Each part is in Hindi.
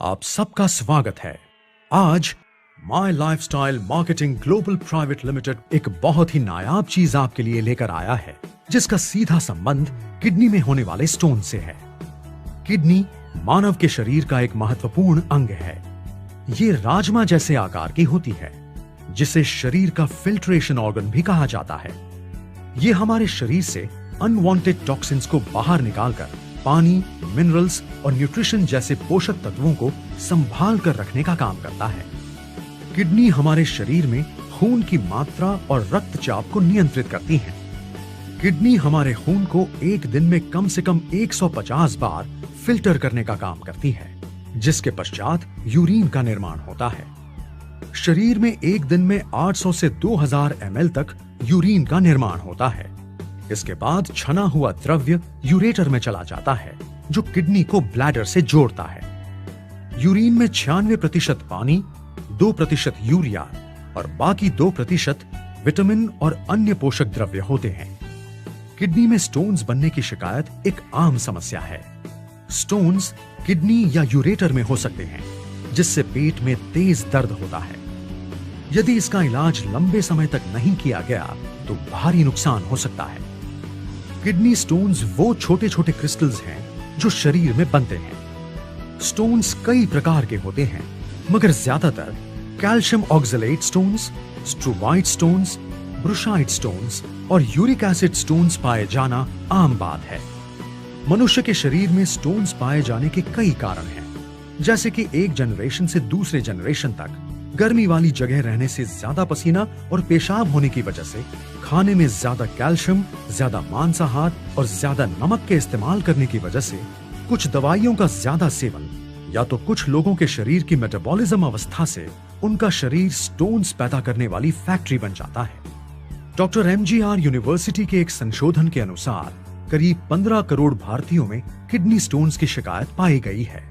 आप सबका स्वागत है। आज my lifestyle marketing global private limited एक बहुत ही नायाब चीज आपके लिए लेकर आया है, जिसका सीधा संबंध किडनी में होने वाले स्टोन से है। किडनी मानव के शरीर का एक महत्वपूर्ण अंग है। ये राजमा जैसे आकार की होती है, जिसे शरीर का फिल्ट्रेशन ऑर्गन भी कहा जाता है। ये हमारे शरीर से अनवांटेड टॉक्सिन्स को बाहर निकालकर पानी, मिनरल्स और न्यूट्रिशन जैसे पोषक तत्वों को संभाल कर रखने का काम करता है। किडनी हमारे शरीर में खून की मात्रा और रक्तचाप को नियंत्रित करती है। किडनी हमारे खून को एक दिन में कम से कम 150 बार फिल्टर करने का काम करती है, जिसके पश्चात यूरिन का निर्माण होता है। शरीर में एक दिन में 800 से 2000 ml तक यूरिन का निर्माण होता है। इसके बाद छना हुआ द्रव्य यूरेटर में चला जाता है, जो किडनी को ब्लैडर से जोड़ता है। यूरिन में 96% पानी, 2% यूरिया और बाकी 2% विटामिन और अन्य पोषक द्रव्य होते हैं। किडनी में स्टोन्स बनने की शिकायत एक आम समस्या है। स्टोन्स किडनी या यूरेटर में हो सकते हैं, जिससे पेट में तेज दर्द होता है। यदि इसका इलाज लंबे समय तक नहीं किया गया तो भारी नुकसान हो सकता है। किडनी स्टोन्स वो छोटे छोटे क्रिस्टल्स हैं जो शरीर में बनते हैं। स्टोन्स कई प्रकार के होते हैं, मगर ज्यादातर कैल्शियम ऑक्सलेट स्टोन्स, स्ट्रोमाइड स्टोन्स, ब्रुशाइड स्टोन्स और यूरिक एसिड स्टोन्स पाए जाना आम बात है। मनुष्य के शरीर में स्टोन्स पाए जाने के कई कारण हैं, जैसे कि एक जनरेशन से दूसरे जनरेशन तक गर्मी वाली जगह रहने से ज्यादा पसीना और पेशाब होने की वजह से, खाने में ज्यादा कैल्शियम, ज्यादा मांसाहार और ज्यादा नमक के इस्तेमाल करने की वजह से, कुछ दवाइयों का ज्यादा सेवन, या तो कुछ लोगों के शरीर की मेटाबॉलिज्म अवस्था से उनका शरीर स्टोन्स पैदा करने वाली फैक्ट्री बन जाता है। डॉक्टर MGR यूनिवर्सिटी के एक संशोधन के अनुसार करीब 15 करोड़ भारतीयों में किडनी स्टोन्स की शिकायत पाई गई है।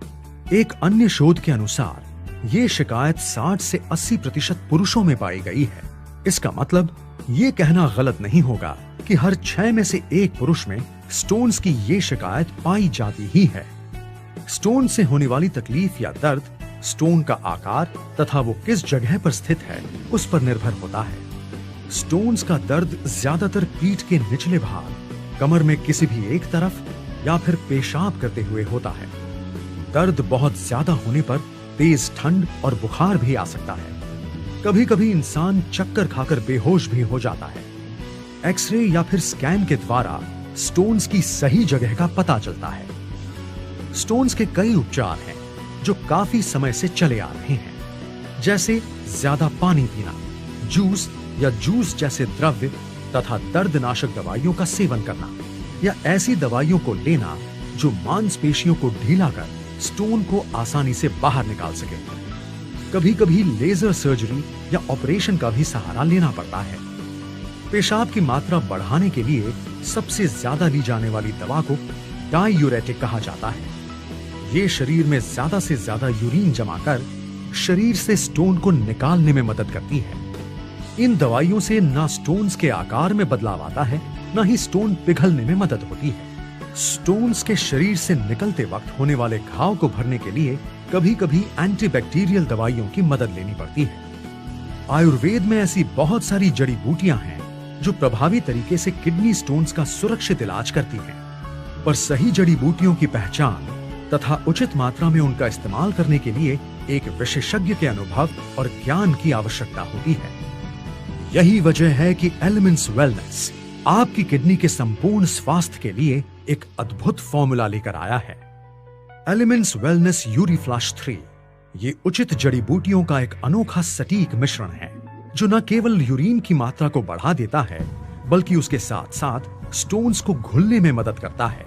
एक अन्य शोध के अनुसार ये शिकायत 60 से 80% पुरुषों में पाई गई है। इसका मतलब ये कहना गलत नहीं होगा कि हर 6 में से 1 पुरुष में स्टोन्स की ये शिकायत पाई जाती ही है। स्टोन से होने वाली तकलीफ या दर्द स्टोन का आकार तथा वो किस जगह पर स्थित है उस पर निर्भर होता है। स्टोन्स का दर्द ज्यादातर पीठ के निचले भाग, कमर में किसी भी एक तरफ या फिर पेशाब करते हुए होता है। दर्द बहुत ज्यादा होने पर तेज ठंड और बुखार भी आ सकता है। कभी कभी इंसान चक्कर खाकर बेहोश भी हो जाता है। एक्सरे या फिर स्कैन के द्वारा स्टोन्स की सही जगह का पता चलता है। स्टोन्स के कई उपचार हैं जो काफी समय से चले आ रहे हैं, जैसे ज्यादा पानी पीना, जूस या जूस जैसे द्रव्य तथा दर्दनाशक दवाइयों का सेवन करना, या ऐसी दवाइयों को लेना जो मांसपेशियों को ढीला कर स्टोन को आसानी से बाहर निकाल सके। कभी कभी लेजर सर्जरी या ऑपरेशन का भी सहारा लेना पड़ता है। पेशाब की मात्रा बढ़ाने के लिए सबसे ज्यादा ली जाने वाली दवा को डाययूरेटिक कहा जाता है। ये शरीर में ज्यादा से ज्यादा यूरिन जमा कर शरीर से स्टोन को निकालने में मदद करती है। इन दवाइयों से ना स्टोन्स के आकार में बदलाव आता है, ना ही स्टोन पिघलने में मदद होती है। स्टोन्स के शरीर से निकलते वक्त होने वाले घाव को भरने के लिए कभी कभी एंटीबैक्टीरियल दवाइयों की मदद लेनी पड़ती है। आयुर्वेद में ऐसी बहुत सारी जड़ी बूटियां हैं जो प्रभावी तरीके से किडनी स्टोन्स का सुरक्षित इलाज करती हैं, पर सही जड़ी बूटियों की पहचान तथा उचित मात्रा में उनका इस्तेमाल करने के लिए एक विशेषज्ञ के अनुभव और ज्ञान की आवश्यकता होती है। यही वजह है कि एलिमेंट्स वेलनेस आपकी किडनी के संपूर्ण स्वास्थ्य के लिए एक अद्भुत फॉर्मूला लेकर आया है। एलिमेंट्स वेलनेस यूरीफ्लश 3 ये उचित जड़ी बूटियों का एक अनोखा सटीक मिश्रण है, जो न केवल यूरिन की मात्रा को बढ़ा देता है, बल्कि उसके साथ साथ स्टोन्स को घुलने में मदद करता है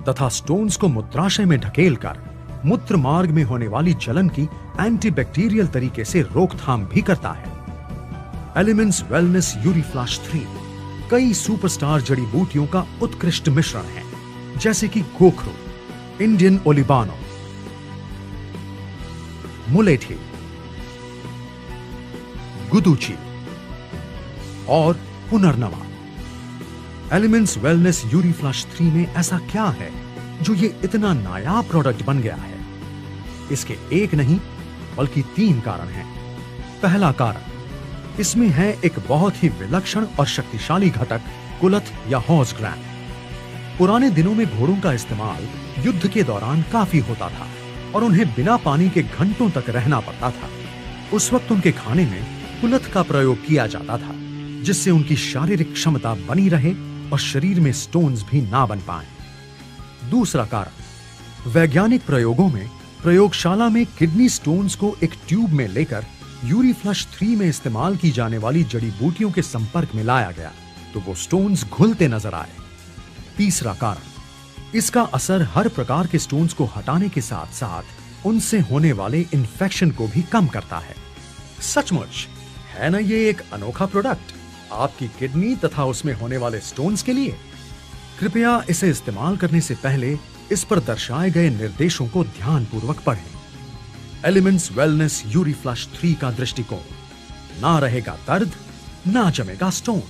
तथा स्टोन्स को मूत्राशय में ढकेलकर मूत्र मार्ग में होने वाली जलन की एंटीबैक्टीरियल तरीके से रोकथाम भी करता है। एलिमेंट्स वेलनेस यूरीफ्लश 3 कई सुपरस्टार जड़ी बूटियों का उत्कृष्ट मिश्रण है, जैसे कि गोखरू, इंडियन ओलिबानो, मुलेठी, गुदुची और पुनर्नवा। एलिमेंट्स वेलनेस यूरीफ्लश 3 में ऐसा क्या है जो ये इतना नायाब प्रोडक्ट बन गया है? इसके एक नहीं बल्कि 3 कारण हैं। पहला कारण, इसमें है एक बहुत ही विलक्षण और शक्तिशाली घटक, कुलथ या हॉर्स ग्रैंड। पुराने दिनों में घोड़ों का इस्तेमाल युद्ध के दौरान काफी होता था और उन्हें बिना पानी के घंटों तक रहना पड़ता था। उस वक्त उनके खाने में कुलथ का प्रयोग किया जाता था, जिससे उनकी शारीरिक क्षमता बनी रहे और शरीर में स्टोन्स भी ना बन पाएं। दूसरा कारण, वैज्ञानिक प्रयोगों में प्रयोगशाला में किडनी स्टोन्स को एक ट्यूब में लेकर यूरीफ्लश 3 में इस्तेमाल की जाने वाली जड़ी बूटियों के संपर्क में लाया गया तो वो स्टोन्स घुलते नजर आए। तीसरा कारण, इसका असर हर प्रकार के स्टोन्स को हटाने के साथ साथ उनसे होने वाले इन्फेक्शन को भी कम करता है। सचमुच है ना ये एक अनोखा प्रोडक्ट आपकी किडनी तथा उसमें होने वाले स्टोन्स के लिए। कृपया इसे इस्तेमाल करने से पहले इस पर दर्शाए गए निर्देशों को ध्यानपूर्वक पढ़ें। एलिमेंट्स वेलनेस यूरीफ्लश 3 का दृष्टिकोण, ना रहेगा दर्द, ना जमेगा स्टोन।